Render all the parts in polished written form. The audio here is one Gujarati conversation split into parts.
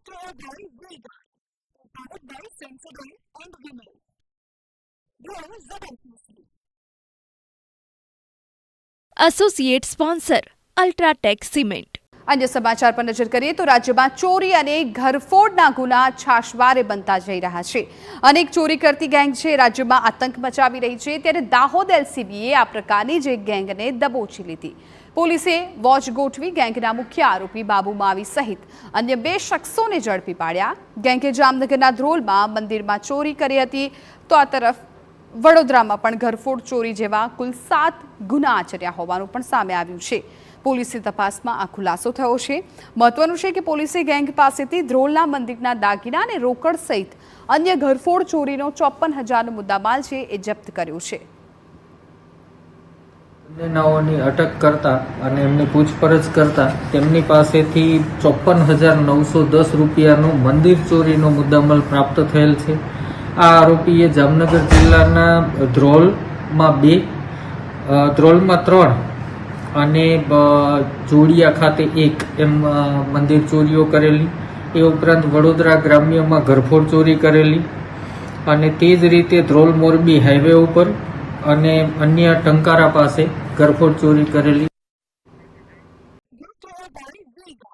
Brought to you by Vega, powered by Sensodyne and Vinyl. Grow ZFC. Associate sponsor UltraTech cement. અન્ય સમાચાર પર નજર કરીએ તો રાજ્યમાં ચોરી અને ઘરફોડના ગુના છાશવારે બનતા જઈ રહ્યા છે. અનેક ચોરી કરતી ગેંગ છે રાજ્યમાં આતંક મચાવી રહી છે, ત્યારે દાહોદ એલસીબીએ આ પ્રકારની જ એક ગેંગને દબોચી લીધી. પોલીસે વોચ ગોઠવી ગેંગના મુખ્ય આરોપી બાબુ માવી સહિત અન્ય 2 શખ્સોને ઝડપી પાડ્યા. ગેંગે જામનગરના ધ્રોલમાં મંદિરમાં ચોરી કરી હતી, તો આ તરફ વડોદરામાં પણ ઘરફોડ ચોરી જેવા કુલ 7 ગુના આચર્યા હોવાનું પણ સામે આવ્યું છે. પોલીસની તપાસમાં આ ખુલાસો થયો છે. મહત્વનું છે કે પોલીસે ગેંગ પાસેથી ધ્રોલના મંદિરના દાગીના અને રોકડ સહિત અન્ય ઘરફોડ ચોરીનો 54,000નો મુદ્દામાલ છે એ જપ્ત કર્યો છે. બંનેનાઓની અટક કરતા અને એમની પૂછપરછ કરતા તેમની પાસેથી 54,910 રૂપિયાનો મંદિર ચોરીનો મુદ્દામાલ પ્રાપ્ત થયેલ છે. આ આરોપીએ જામનગર જિલ્લાના ધ્રોલમાં 2, ધ્રોલમાં 3 અને જોડિયા ખાતે 1 એમ મંદિર ચોરીઓ કરેલી. એ ઉપરાંત વડોદરા ગ્રામ્યમાં ઘરફોડ ચોરી કરેલી અને તે જ રીતે ધ્રોલ મોરબી હાઈવે ઉપર અને અન્ય ટંકારા પાસે ઘરફોડ ચોરી કરેલી. Brought to you by Vega,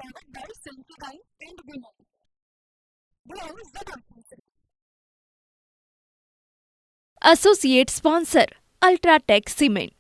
powered by Sensodyne and Vinyl. Grow ZFC. Associate sponsor UltraTech cement.